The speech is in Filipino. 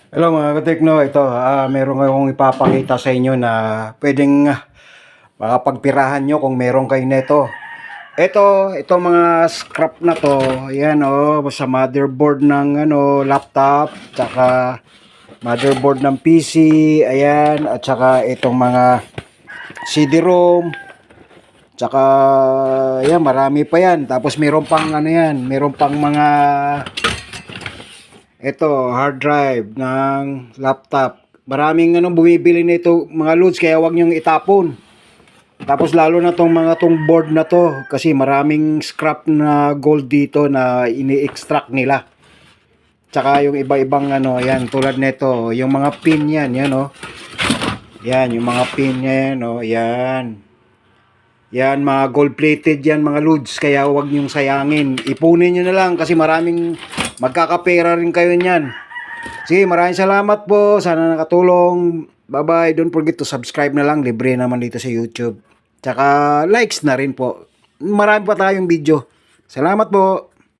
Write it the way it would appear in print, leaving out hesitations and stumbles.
Hello mga katekno, ito meron akong ipapakita sa inyo na pwedeng makapagpirahan nyo kung meron kayo nito. Ito mga scrap na to, ayan sa motherboard ng laptop, tsaka motherboard ng PC, ayan, at tsaka itong mga CD-ROM, tsaka ayan, marami pa yan. Tapos meron pang meron pang mga hard drive ng laptop. Maraming bumibili nito mga loads, kaya wag niyong itapon. Tapos lalo na tong board na to kasi maraming scrap na gold dito na ini-extract nila. Tsaka yung iba-ibang yan tulad nito, yung mga pin yan, Yan, yung mga pin yan, yan. Yan, mga gold plated yan mga loads, kaya wag niyong sayangin. Ipunin niyo na lang kasi maraming magkakapera rin kayo niyan. Sige, maraming salamat po. Sana nakatulong. Bye-bye. Don't forget to subscribe na lang. Libre naman dito sa YouTube. Tsaka likes na rin po. Marami pa tayong video. Salamat po.